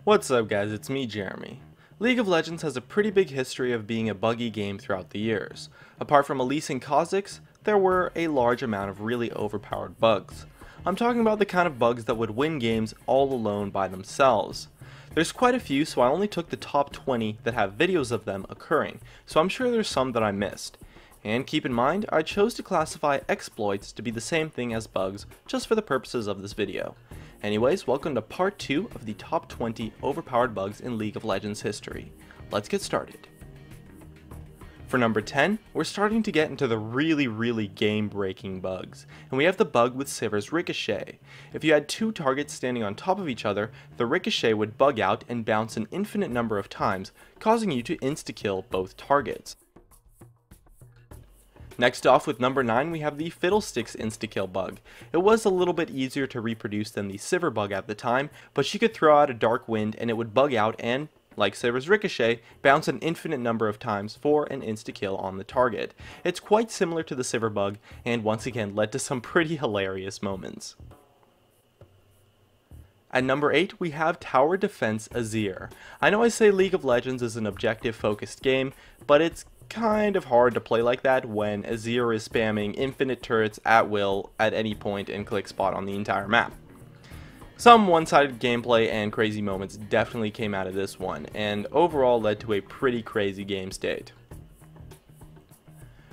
What's up guys, it's me Jeremy. League of Legends has a pretty big history of being a buggy game throughout the years. Apart from Elise and Kha'Zix, there were a large amount of really overpowered bugs. I'm talking about the kind of bugs that would win games all alone by themselves. There's quite a few, so I only took the top 20 that have videos of them occurring, so I'm sure there's some that I missed. And keep in mind, I chose to classify exploits to be the same thing as bugs just for the purposes of this video. Anyways, welcome to part 2 of the top 20 overpowered bugs in League of Legends history. Let's get started. For number 10, we're starting to get into the really game-breaking bugs, and we have the bug with Sivir's Ricochet. If you had two targets standing on top of each other, the Ricochet would bug out and bounce an infinite number of times, causing you to insta-kill both targets. Next off with number 9 we have the Fiddlesticks insta-kill bug. It was a little bit easier to reproduce than the Sivir bug at the time, but she could throw out a dark wind and it would bug out and, like Sivir's Ricochet, bounce an infinite number of times for an insta-kill on the target. It's quite similar to the Sivir bug and once again led to some pretty hilarious moments. At number 8 we have Tower Defense Azir. I know I say League of Legends is an objective focused game, but it's kind of hard to play like that when Azir is spamming infinite turrets at will at any point and click spot on the entire map. Some one-sided gameplay and crazy moments definitely came out of this one, and overall led to a pretty crazy game state.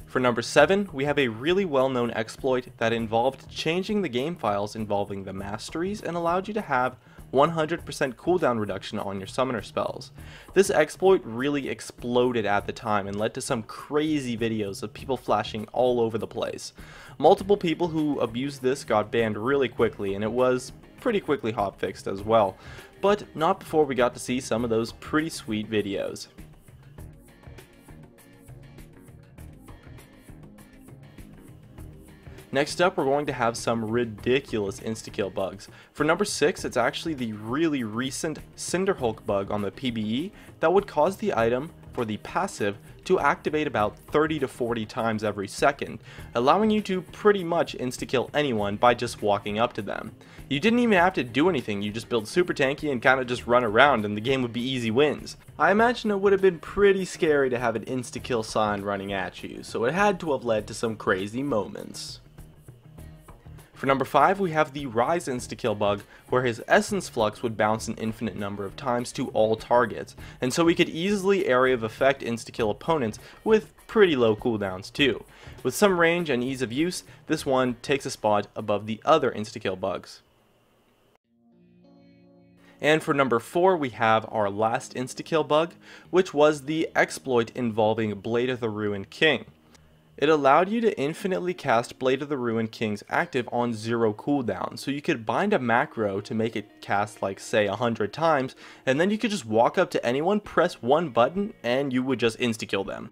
For number 7, we have a really well-known exploit that involved changing the game files involving the masteries and allowed you to have 100% cooldown reduction on your summoner spells. This exploit really exploded at the time and led to some crazy videos of people flashing all over the place. Multiple people who abused this got banned really quickly, and it was pretty quickly hotfixed as well, but not before we got to see some of those pretty sweet videos. Next up, we're going to have some ridiculous insta-kill bugs. For number 6, it's actually the really recent Cinderhulk bug on the PBE that would cause the item for the passive to activate about 30 to 40 times every second, allowing you to pretty much insta-kill anyone by just walking up to them. You didn't even have to do anything, you just build super tanky and kind of just run around and the game would be easy wins. I imagine it would have been pretty scary to have an insta-kill sign running at you, so it had to have led to some crazy moments. For number 5, we have the Rise insta-kill bug, where his Essence Flux would bounce an infinite number of times to all targets, and so he could easily area of effect insta-kill opponents with pretty low cooldowns too. With some range and ease of use, this one takes a spot above the other insta-kill bugs. And for number 4, we have our last insta-kill bug, which was the exploit involving Blade of the Ruined King. It allowed you to infinitely cast Blade of the Ruined King's active on 0 cooldown, so you could bind a macro to make it cast like say 100 times, and then you could just walk up to anyone, press one button, and you would just insta-kill them.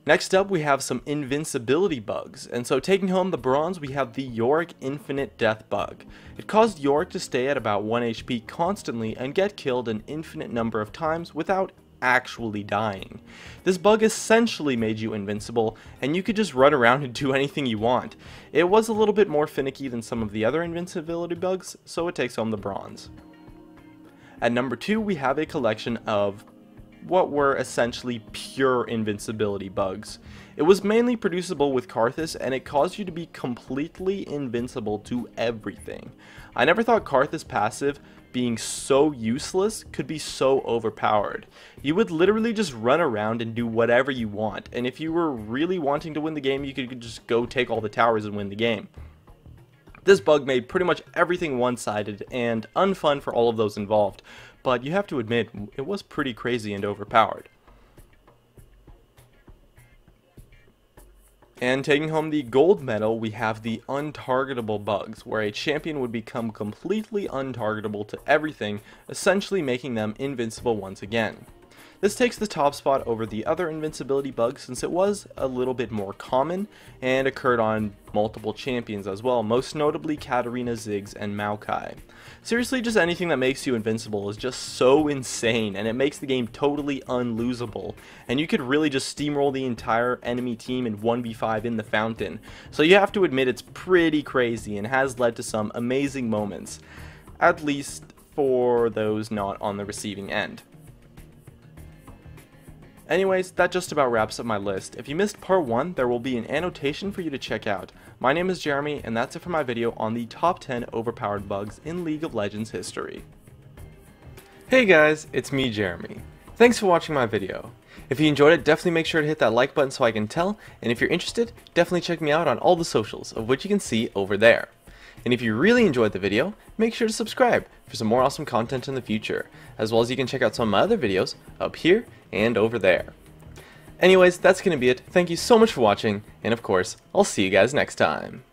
Next up we have some invincibility bugs, and so taking home the bronze we have the Yorick Infinite Death bug. It caused Yorick to stay at about 1 HP constantly and get killed an infinite number of times without actually dying. This bug essentially made you invincible, and you could just run around and do anything you want. It was a little bit more finicky than some of the other invincibility bugs, so it takes home the bronze. At number 2 we have a collection of what were essentially pure invincibility bugs. It was mainly producible with Karthus, and it caused you to be completely invincible to everything. I never thought Karthus passive being so useless could be so overpowered. You would literally just run around and do whatever you want, and if you were really wanting to win the game, you could just go take all the towers and win the game. This bug made pretty much everything one-sided and unfun for all of those involved, but you have to admit, it was pretty crazy and overpowered. And taking home the gold medal, we have the untargetable bugs, where a champion would become completely untargetable to everything, essentially making them invincible once again. This takes the top spot over the other invincibility bugs since it was a little bit more common and occurred on multiple champions as well, most notably Katarina, Ziggs, and Maokai. Seriously, just anything that makes you invincible is just so insane, and it makes the game totally unlosable, and you could really just steamroll the entire enemy team in 1v5 in the fountain. So you have to admit it's pretty crazy and has led to some amazing moments. at least for those not on the receiving end. Anyways, that just about wraps up my list. If you missed part 1, there will be an annotation for you to check out. My name is Jeremy, and that's it for my video on the top 10 overpowered bugs in League of Legends history. Hey guys, it's me, Jeremy. Thanks for watching my video. If you enjoyed it, definitely make sure to hit that like button so I can tell, and if you're interested, definitely check me out on all the socials, of which you can see over there. And if you really enjoyed the video, make sure to subscribe for some more awesome content in the future, as well as you can check out some of my other videos up here and over there. Anyways, that's going to be it. Thank you so much for watching, and of course, I'll see you guys next time.